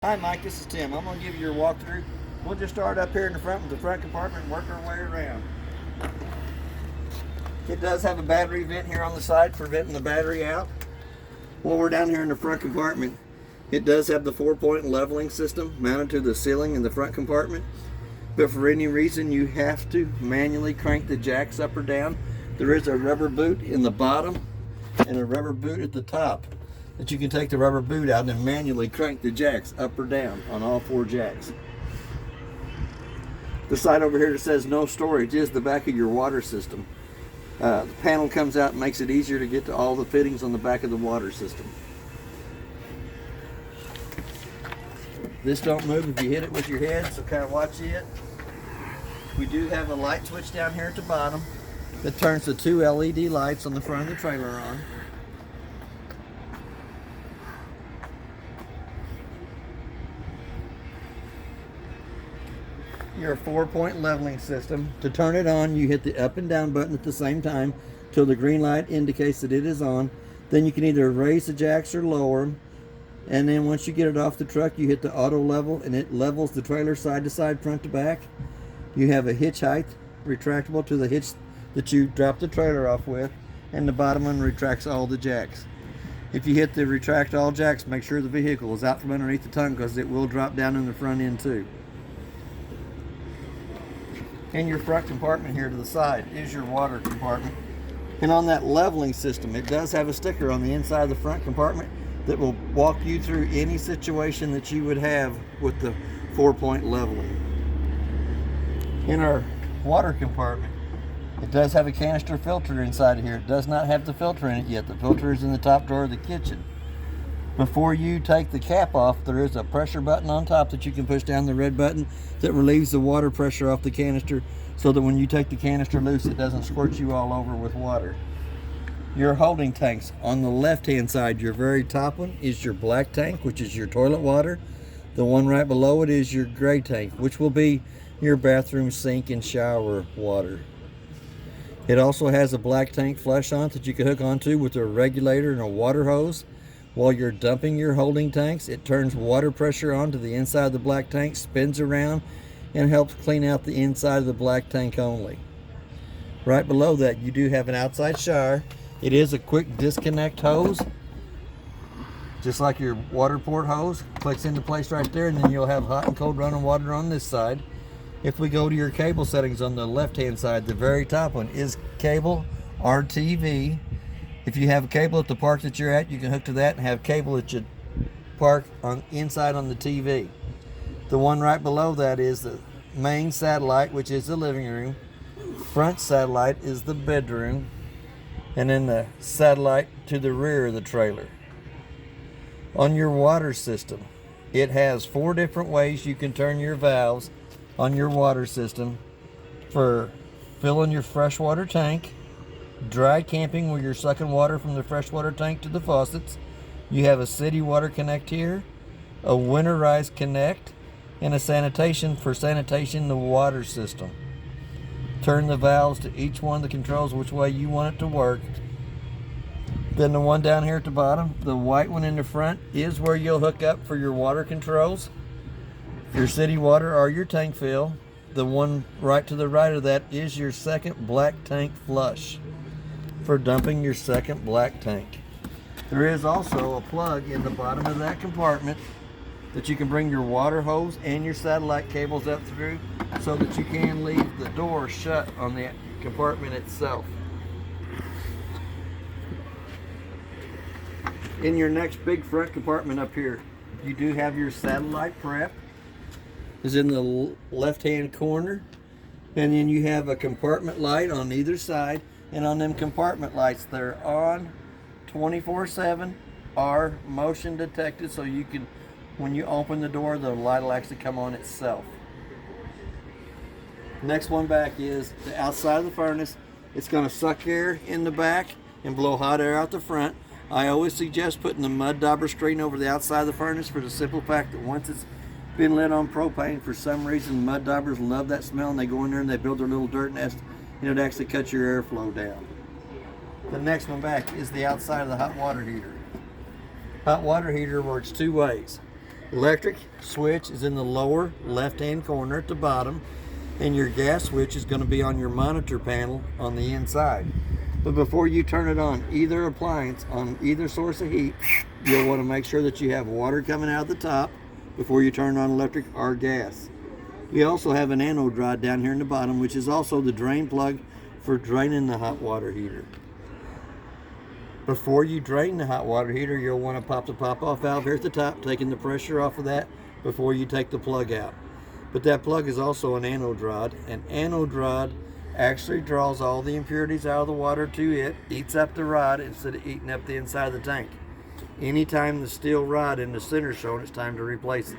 Hi Mike, this is Tim. I'm going to give you your walkthrough. We'll just start up here in the front with the front compartment and work our way around. It does have a battery vent here on the side for venting the battery out. While we're down here in the front compartment, it does have the 4-point leveling system mounted to the ceiling in the front compartment. But for any reason you have to manually crank the jacks up or down, there is a rubber boot in the bottom and a rubber boot at the top that you can take the rubber boot out and manually crank the jacks up or down on all 4 jacks. The side over here that says no storage is the back of your water system. The panel comes out and makes it easier to get to all the fittings on the back of the water system. This don't move if you hit it with your head, so kind of watch it. We do have a light switch down here at the bottom that turns the 2 LED lights on the front of the trailer on. Your 4-point leveling system. To turn it on, you hit the up and down button at the same time till the green light indicates that it is on. Then you can either raise the jacks or lower them. And then once you get it off the truck, you hit the auto level and it levels the trailer side to side, front to back. You have a hitch height retractable to the hitch that you drop the trailer off with, and the bottom one retracts all the jacks. If you hit the retract all jacks, make sure the vehicle is out from underneath the tongue because it will drop down in the front end too. And your front compartment here to the side is your water compartment. And on that leveling system, it does have a sticker on the inside of the front compartment that will walk you through any situation that you would have with the 4-point leveling. In our water compartment, it does have a canister filter inside of here. It does not have the filter in it yet. The filter is in the top drawer of the kitchen. Before you take the cap off, there is a pressure button on top that you can push down, the red button that relieves the water pressure off the canister so that when you take the canister loose, it doesn't squirt you all over with water. Your holding tanks. On the left-hand side, your very top one is your black tank, which is your toilet water. The one right below it is your gray tank, which will be your bathroom sink and shower water. It also has a black tank flush on it that you can hook onto with a regulator and a water hose. While you're dumping your holding tanks, it turns water pressure onto the inside of the black tank, spins around, and helps clean out the inside of the black tank only. Right below that, you do have an outside shower. It is a quick disconnect hose, just like your water port hose. Clicks into place right there, and then you'll have hot and cold running water on this side. If we go to your cable settings on the left-hand side, the very top one is cable RTV. If you have a cable at the park that you're at, you can hook to that and have cable at your park on inside on the TV. The one right below that is the main satellite, which is the living room. Front satellite is the bedroom. And then the satellite to the rear of the trailer. On your water system, it has 4 different ways you can turn your valves on your water system for filling your freshwater tank, dry camping where you're sucking water from the freshwater tank to the faucets. You have a city water connect here, a winterized connect, and a sanitation for sanitation the water system. Turn the valves to each one of the controls which way you want it to work. Then the one down here at the bottom, the white one in the front, is where you'll hook up for your water controls, your city water or your tank fill. The one right to the right of that is your second black tank flush for dumping your second black tank. There is also a plug in the bottom of that compartment that you can bring your water hose and your satellite cables up through so that you can leave the door shut on the compartment itself. In your next big front compartment up here, you do have your satellite prep. Is in the left-hand corner, and then you have a compartment light on either side, and on them compartment lights, they're on 24/7, are motion detected, so you can, when you open the door, the light will actually come on itself. Next one back is the outside of the furnace. It's going to suck air in the back and blow hot air out the front. I always suggest putting the mud dauber screen over the outside of the furnace for the simple fact that once it's been lit on propane, for some reason mud daubers love that smell, and they go in there and they build their little dirt nest, and it actually cuts your airflow down. The next one back is the outside of the hot water heater. Hot water heater works 2 ways. Electric switch is in the lower left-hand corner at the bottom, and your gas switch is going to be on your monitor panel on the inside. But before you turn it on either appliance, on either source of heat, you'll want to make sure that you have water coming out the top before you turn on electric or gas. You also have an anode rod down here in the bottom, which is also the drain plug for draining the hot water heater. Before you drain the hot water heater, you'll want to pop the pop-off valve here at the top, taking the pressure off of that before you take the plug out. But that plug is also an anode rod. An anode rod actually draws all the impurities out of the water to it, eats up the rod instead of eating up the inside of the tank. Anytime the steel rod in the center is shown, it's time to replace it.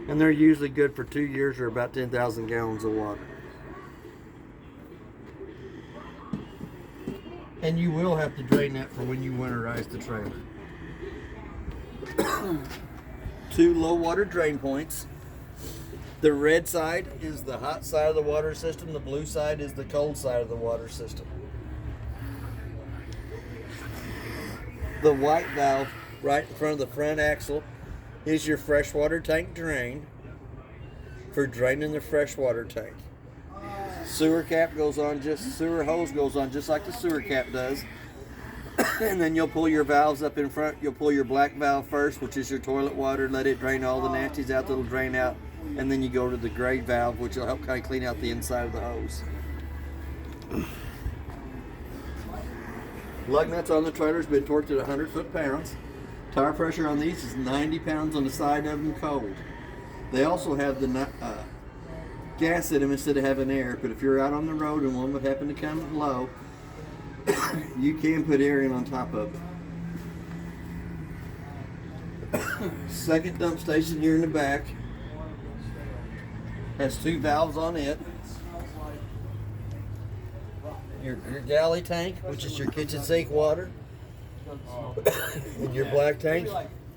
And they're usually good for 2 years or about 10,000 gallons of water. And you will have to drain that for when you winterize the trailer. 2 low water drain points. The red side is the hot side of the water system. The blue side is the cold side of the water system. The white valve right in front of the front axle is your freshwater tank drain for draining the freshwater tank. Sewer cap goes on sewer hose goes on just like the sewer cap does. And then you'll pull your valves up in front. You'll pull your black valve first, which is your toilet water, let it drain all the nasties out that'll drain out. And then you go to the gray valve, which will help kind of clean out the inside of the hose. Lug nuts on the trailer has been torqued at 100 foot-pounds. Tire pressure on these is 90 pounds on the side of them cold. They also have the gas in them instead of having air, but if you're out on the road and one would happen to come low, you can put air in on top of it. Second dump station here in the back has 2 valves on it. Your galley tank, which is your kitchen sink water, and your black tank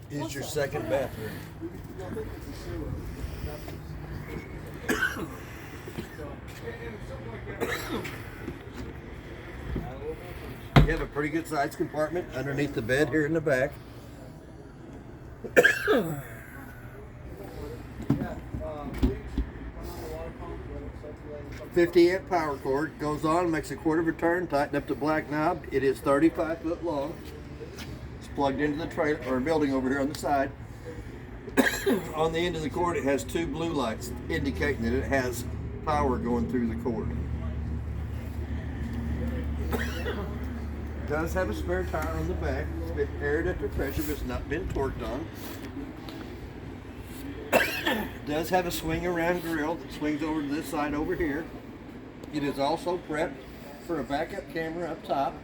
is your second bathroom. You have a pretty good sized compartment underneath the bed here in the back. 50-amp power cord goes on, makes a quarter of a turn, tighten up the black knob. It is 35 foot long. It's plugged into the trailer or building over here on the side. On the end of the cord, it has 2 blue lights indicating that it has power going through the cord. It does have a spare tire on the back. It's been aired under pressure, but it's not been torqued on. It does have a swing around grill that swings over to this side over here. It is also prepped for a backup camera up top.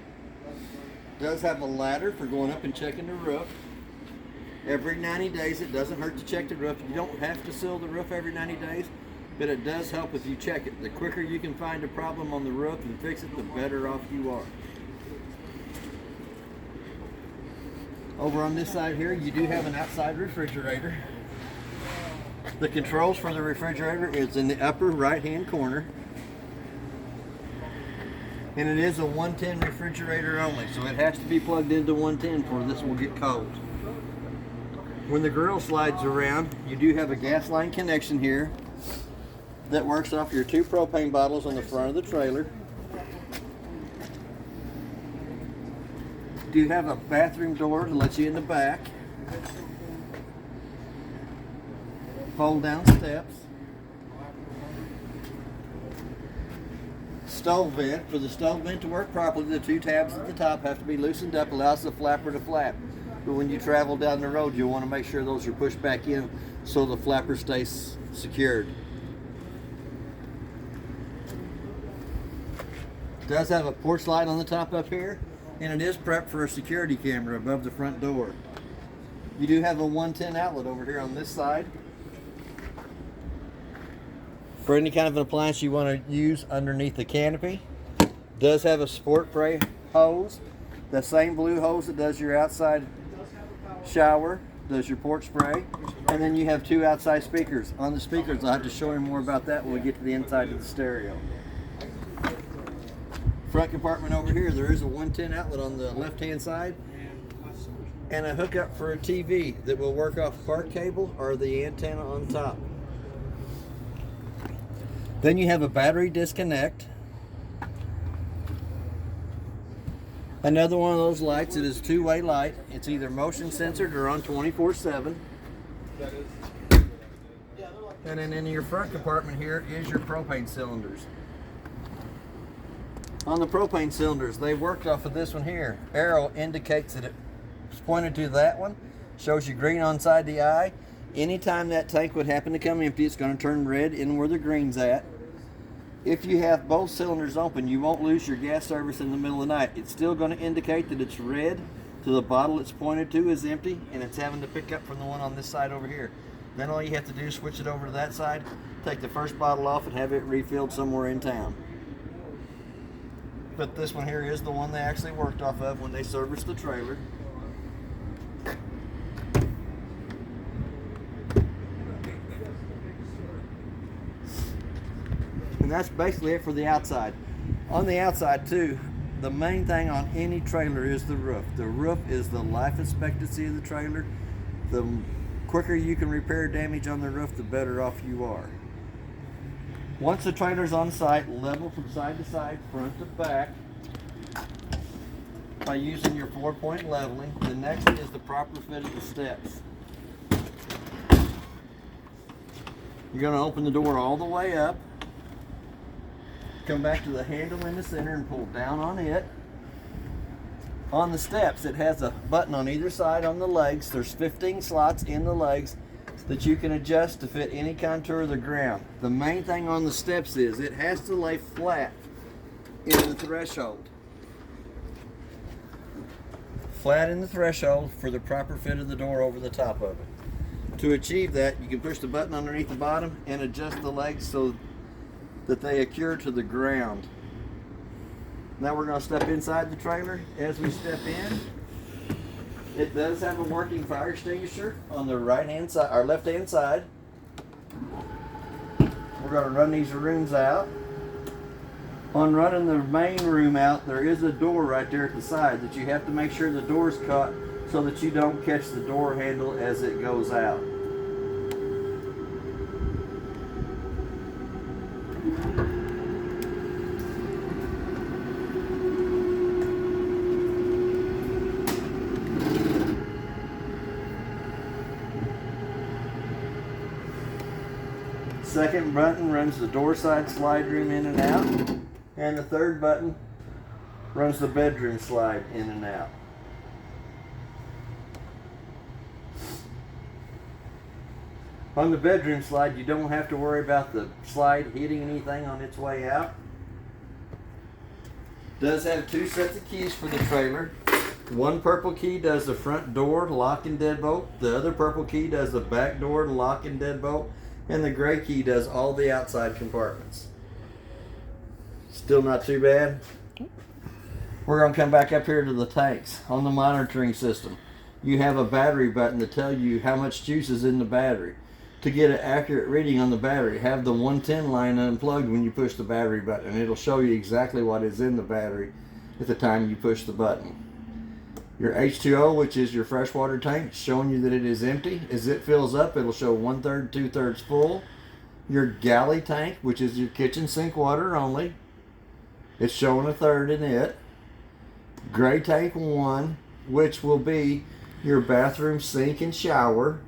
It does have a ladder for going up and checking the roof. Every 90 days, it doesn't hurt to check the roof. You don't have to seal the roof every 90 days, but it does help if you check it. The quicker you can find a problem on the roof and fix it, the better off you are. Over on this side here, you do have an outside refrigerator. The controls for the refrigerator is in the upper right-hand corner. And it is a 110 refrigerator only, so it has to be plugged into 110 for this will get cold. When the grill slides around, you do have a gas line connection here that works off your 2 propane bottles on the front of the trailer. You do have a bathroom door to let you in the back. Fold down steps. Stove vent. For the stove vent to work properly, the 2 tabs at the top have to be loosened up, allows the flapper to flap. But when you travel down the road, you'll want to make sure those are pushed back in so the flapper stays secured. It does have a porch light on the top up here, and it is prepped for a security camera above the front door. You do have a 110 outlet over here on this side. For any kind of an appliance you want to use underneath the canopy. It does have a sport spray hose, the same blue hose that does your outside shower, does your porch spray, and then you have 2 outside speakers. On the speakers, I'll have to show you more about that when we get to the inside of the stereo. Front compartment over here, there is a 110 outlet on the left-hand side. and a hookup for a TV that will work off park cable or the antenna on top. Then you have a battery disconnect. Another one of those lights. It is a two-way light. It's either motion censored or on 24/7. And then in your front compartment here is your propane cylinders. On the propane cylinders, they worked off of this one here. Arrow indicates that it's pointed to that one. Shows you green on side the eye. Anytime that tank would happen to come empty, it's going to turn red in where the green's at. If you have both cylinders open, you won't lose your gas service in the middle of the night. It's still going to indicate that it's red to the bottle it's pointed to is empty, and it's having to pick up from the one on this side over here. Then all you have to do is switch it over to that side, take the first bottle off, and have it refilled somewhere in town. But this one here is the one they actually worked off of when they serviced the trailer. And that's basically it for the outside. On the outside too, the main thing on any trailer is the roof. The roof is the life expectancy of the trailer. The quicker you can repair damage on the roof, the better off you are. Once the trailer's on site, level from side to side, front to back, by using your 4-point leveling. The next is the proper fit of the steps. You're going to open the door all the way up. Come back to the handle in the center and pull down on it. On the steps, it has a button on either side on the legs. There's 15 slots in the legs that you can adjust to fit any contour of the ground. The main thing on the steps is it has to lay flat in the threshold. Flat in the threshold for the proper fit of the door over the top of it. To achieve that, you can push the button underneath the bottom and adjust the legs so that they adhere to the ground. Now we're going to step inside the trailer. As we step in, it does have a working fire extinguisher on the right hand side or left hand side. We're going to run these rooms out. On running the main room out, there is a door right there at the side that you have to make sure the door's caught so that you don't catch the door handle as it goes out. Second button runs the door side slide room in and out, and the third button runs the bedroom slide in and out. On the bedroom slide, you don't have to worry about the slide hitting anything on its way out. It does have two sets of keys for the trailer. One purple key does the front door lock and deadbolt. The other purple key does the back door lock and deadbolt. And the gray key does all the outside compartments. Still not too bad. We're going to come back up here to the tanks. On the monitoring system, you have a battery button to tell you how much juice is in the battery. To get an accurate reading on the battery, have the 110 line unplugged when you push the battery button, and it'll show you exactly what is in the battery at the time you push the button. Your H2O, which is your freshwater tank, showing you that it is empty. As it fills up, it'll show 1/3, 2/3 full. Your galley tank, which is your kitchen sink water only, it's showing 1/3 in it. Gray tank 1, which will be your bathroom sink and shower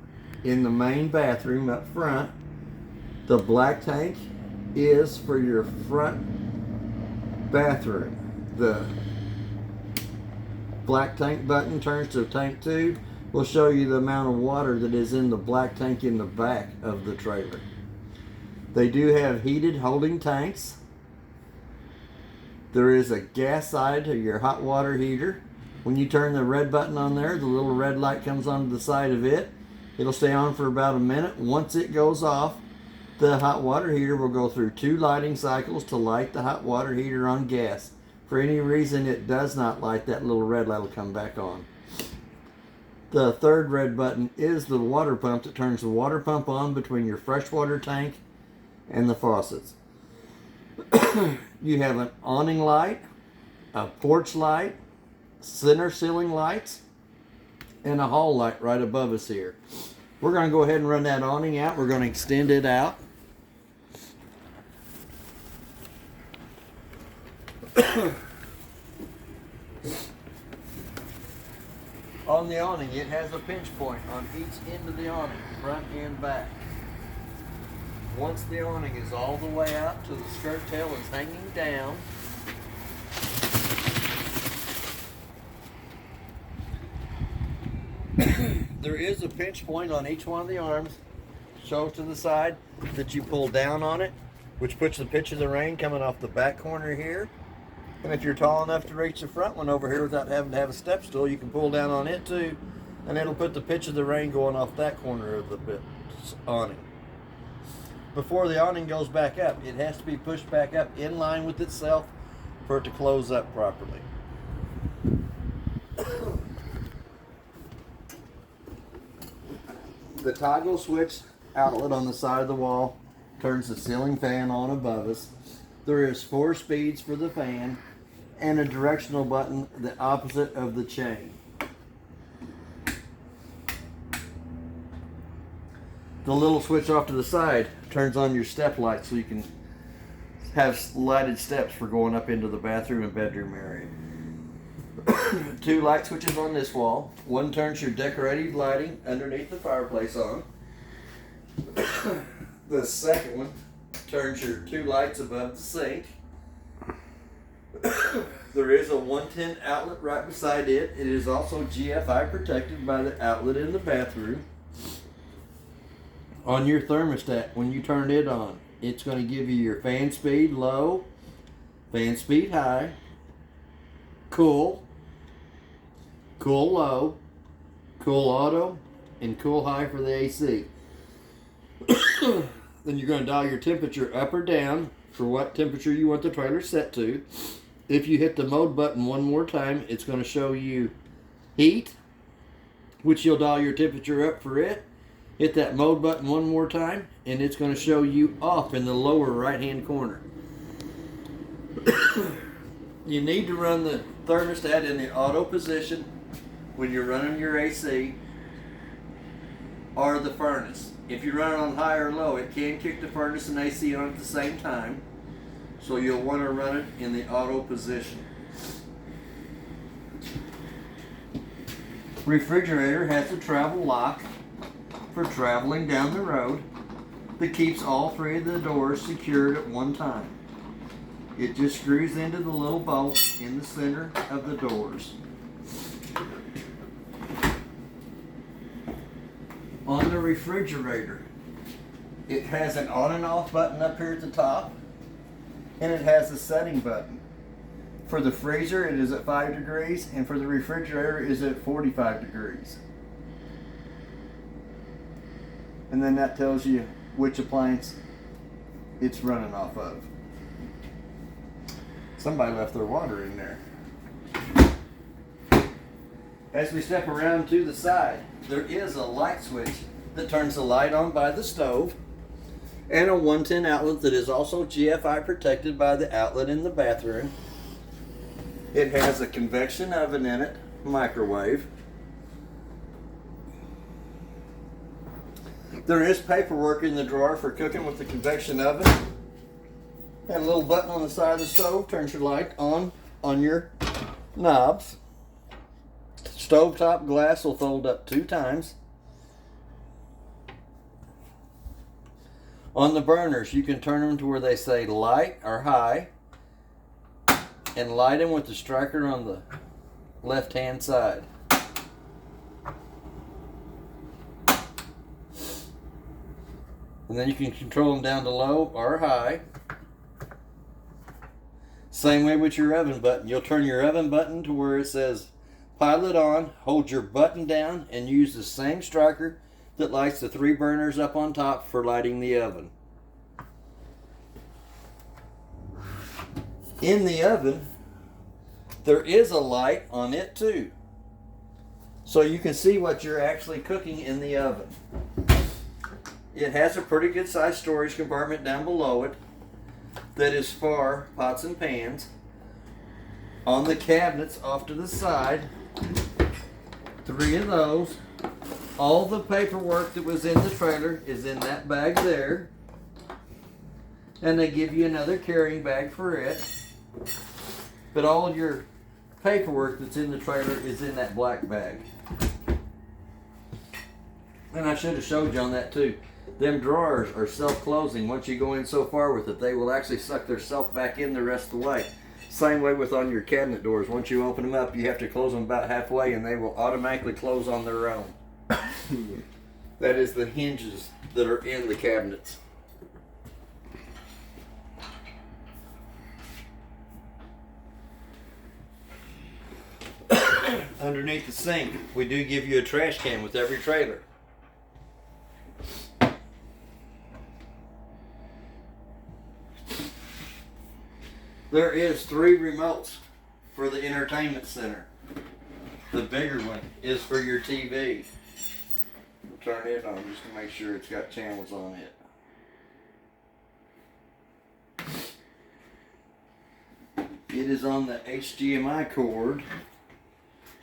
in the main bathroom up front. The black tank is for your front bathroom. The black tank button turns to tank 2, will show you the amount of water that is in the black tank in the back of the trailer. They do have heated holding tanks. There is a gas side to your hot water heater. When you turn the red button on there, the little red light comes on the side of it. It'll stay on for about a minute. Once it goes off, the hot water heater will go through 2 lighting cycles to light the hot water heater on gas. For any reason it does not light, that little red light will come back on. The third red button is the water pump that turns the water pump on between your freshwater tank and the faucets. You have an awning light, a porch light, center ceiling lights, and a hall light right above us here. We're going to go ahead and run that awning out. We're going to extend it out. On the awning, it has a pinch point on each end of the awning, front and back. Once the awning is all the way out to the skirt tail is hanging down, there is a pinch point on each one of the arms, show to the side, that you pull down on it, which puts the pitch of the rain coming off the back corner here. And if you're tall enough to reach the front one over here without having to have a step stool, you can pull down on it too, and it'll put the pitch of the rain going off that corner of the awning. Before the awning goes back up, it has to be pushed back up in line with itself for it to close up properly. The toggle switch outlet on the side of the wall turns the ceiling fan on above us. There is 4 speeds for the fan and a directional button the opposite of the chain. The little switch off to the side turns on your step light so you can have lighted steps for going up into the bathroom and bedroom area. 2 light switches on this wall. One turns your decorative lighting underneath the fireplace on. The second one turns your 2 lights above the sink. There is a 110 outlet right beside it. It is also GFI protected by the outlet in the bathroom. On your thermostat, when you turn it on, it's going to give you your fan speed low, fan speed high, cool, cool low, cool auto, and cool high for the AC. Then you're going to dial your temperature up or down for what temperature you want the trailer set to. If you hit the mode button one more time, it's going to show you heat, which you'll dial your temperature up for it. Hit that mode button one more time, and it's going to show you off in the lower right-hand corner. You need to run the thermostat in the auto position when you're running your AC or the furnace. If you run it on high or low, it can kick the furnace and AC on at the same time. So you'll want to run it in the auto position. Refrigerator has a travel lock for traveling down the road that keeps all 3 of the doors secured at one time. It just screws into the little bolt in the center of the doors. On the refrigerator, it has an on and off button up here at the top, and it has a setting button. For the freezer, it is at 5 degrees, and for the refrigerator, it is at 45 degrees. And then that tells you which appliance it's running off of. Somebody left their water in there. As we step around to the side, there is a light switch that turns the light on by the stove, and a 110 outlet that is also GFI protected by the outlet in the bathroom. It has a convection oven in it, microwave. There is paperwork in the drawer for cooking with the convection oven. And a little button on the side of the stove turns your light on your knobs. Stovetop glass will fold up 2 times. On the burners, you can turn them to where they say light or high, and light them with the striker on the left hand side. And then you can control them down to low or high. Same way with your oven button. You'll turn your oven button to where it says pilot on, hold your button down, and use the same striker that lights the 3 burners up on top for lighting the oven. In the oven, there is a light on it too, so you can see what you're actually cooking in the oven. It has a pretty good sized storage compartment down below it that is for pots and pans. On the cabinets off to the side, 3 of those. All the paperwork that was in the trailer is in that bag there. And they give you another carrying bag for it. But all your paperwork that's in the trailer is in that black bag. And I should have showed you on that too. Them drawers are self-closing. Once you go in so far with it, they will actually suck their self back in the rest of the way. Same way with on your cabinet doors. Once you open them up, you have to close them about halfway and they will automatically close on their own. That is the hinges that are in the cabinets. Underneath the sink, we do give you a trash can with every trailer. There is 3 remotes for the entertainment center. The bigger one is for your TV. We'll turn it on just to make sure it's got channels on it. It is on the HDMI cord.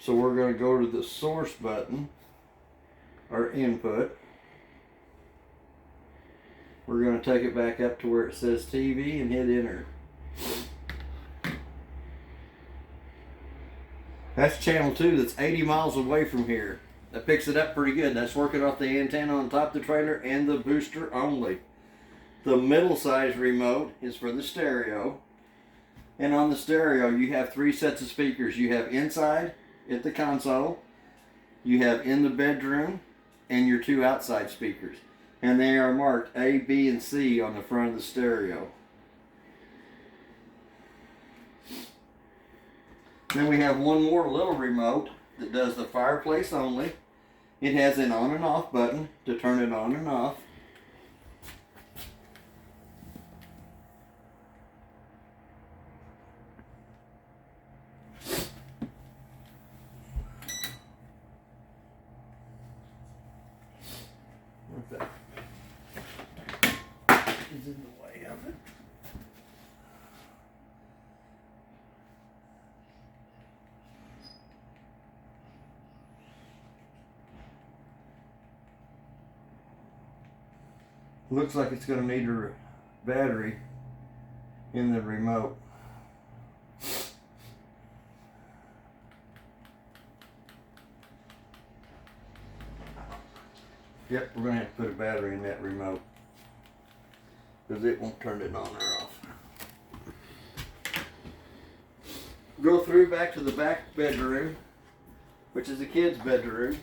So we're going to go to the source button, or input. We're going to take it back up to where it says TV and hit enter. That's channel 2 that's 80 miles away from here. That picks it up pretty good. That's working off the antenna on top of the trailer and the booster only. The middle size remote is for the stereo. And on the stereo you have 3 sets of speakers. You have inside at the console, you have in the bedroom, and your 2 outside speakers. And they are marked A, B, and C on the front of the stereo. Then we have one more little remote that does the fireplace only. It has an on and off button to turn it on and off. That is in the way of it. Looks like it's going to need a battery in the remote. Yep, we're going to have to put a battery in that remote because it won't turn it on or off. Go through back to the back bedroom, which is the kids' bedroom.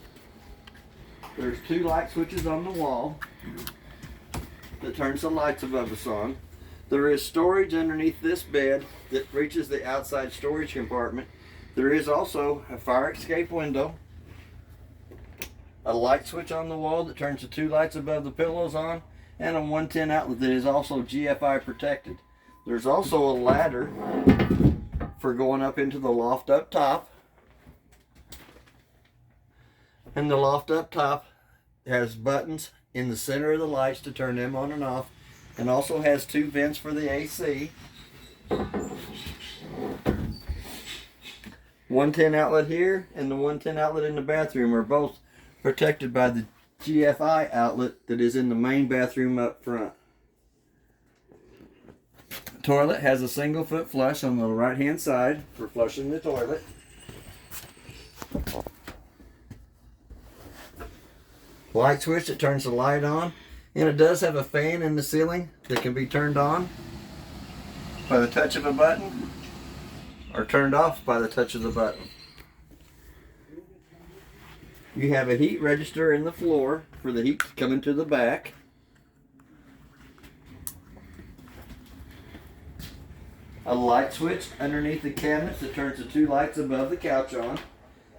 There's 2 light switches on the wall that turns the lights above us on. There is storage underneath this bed that reaches the outside storage compartment. There is also a fire escape window, a light switch on the wall that turns the 2 lights above the pillows on, and a 110 outlet that is also GFI protected. There's also a ladder for going up into the loft up top. And the loft up top has buttons in the center of the lights to turn them on and off, and also has 2 vents for the AC. 110 outlet here and the 110 outlet in the bathroom are both protected by the GFI outlet that is in the main bathroom up front. The toilet has a single foot flush on the right hand side for flushing the toilet. Light switch that turns the light on, and it does have a fan in the ceiling that can be turned on by the touch of a button or turned off by the touch of the button. You have a heat register in the floor for the heat coming to the back. A light switch underneath the cabinets that turns the 2 lights above the couch on.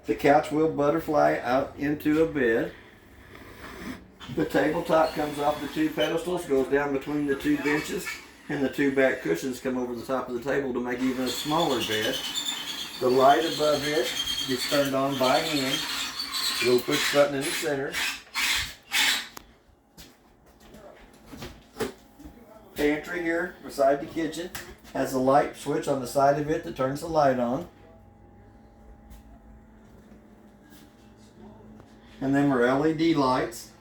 The couch will butterfly out into a bed. The tabletop comes off the 2 pedestals, goes down between the 2 benches, and the 2 back cushions come over the top of the table to make even a smaller bed. The light above it gets turned on by hand. Little push button in the center. Pantry here beside the kitchen has a light switch on the side of it that turns the light on. And then our LED lights.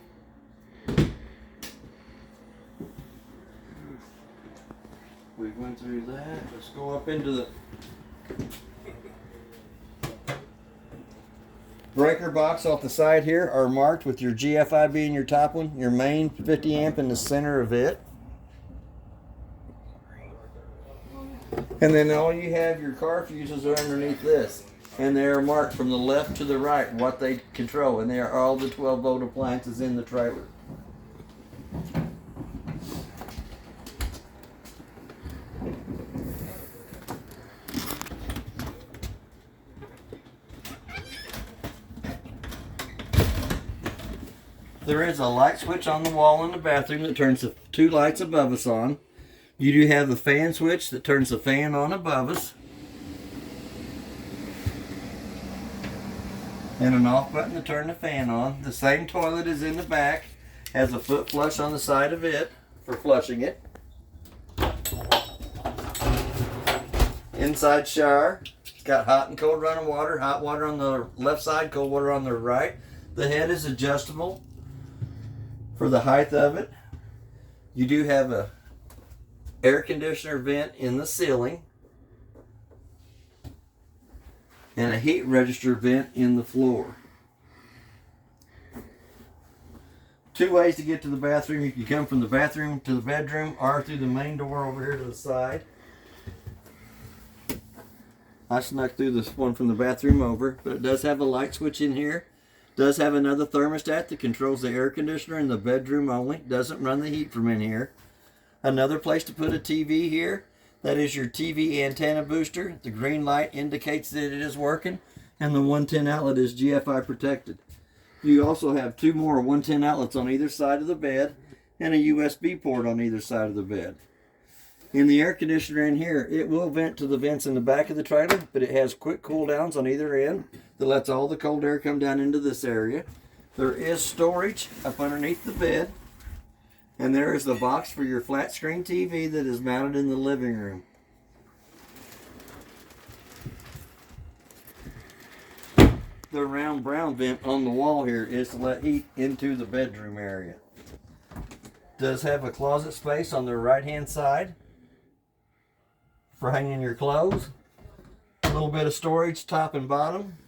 We went through that. Let's go up into the breaker box off the side here are marked with your GFI being your top one, your main 50 amp in the center of it. And then all you have, your car fuses are underneath this. And they are marked from the left to the right what they control. And they are all the 12 volt appliances in the trailer. There is a light switch on the wall in the bathroom that turns the two lights above us on. You do have the fan switch that turns the fan on above us. And an off button to turn the fan on. The same toilet is in the back. Has a foot flush on the side of it for flushing it. Inside shower. It's got hot and cold running water. Hot water on the left side, cold water on the right. The head is adjustable for the height of it. You do have a air conditioner vent in the ceiling and a heat register vent in the floor. Two ways to get to the bathroom. You can come from the bathroom to the bedroom or through the main door over here to the side. I snuck through this one from the bathroom over, but it does have a light switch in here. Does have another thermostat that controls the air conditioner in the bedroom only. Doesn't run the heat from in here. Another place to put a TV here. That is your TV antenna booster. The green light indicates that it is working, and the 110 outlet is GFI protected. You also have two more 110 outlets on either side of the bed and a USB port on either side of the bed. In the air conditioner in here, it will vent to the vents in the back of the trailer, but it has quick cool downs on either end that lets all the cold air come down into this area. There is storage up underneath the bed. And there is the box for your flat screen TV that is mounted in the living room. The round brown vent on the wall here is to let heat into the bedroom area. Does have a closet space on the right hand side for hanging your clothes. A little bit of storage top and bottom.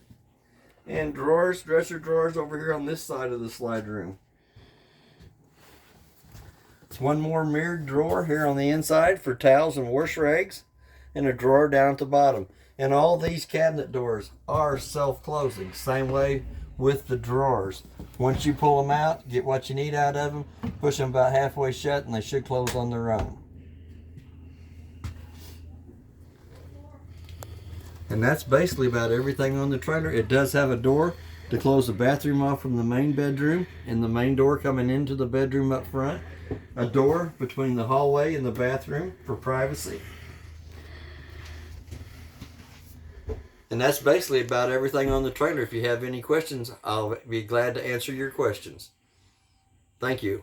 And drawers, dresser drawers over here on this side of the slide room. One more mirrored drawer here on the inside for towels and wash rags, and a drawer down at the bottom. And all these cabinet doors are self-closing, same way with the drawers. Once you pull them out, get what you need out of them, push them about halfway shut, and they should close on their own. And that's basically about everything on the trailer. It does have a door to close the bathroom off from the main bedroom, and the main door coming into the bedroom up front. A door between the hallway and the bathroom for privacy. And that's basically about everything on the trailer. If you have any questions, I'll be glad to answer your questions. Thank you.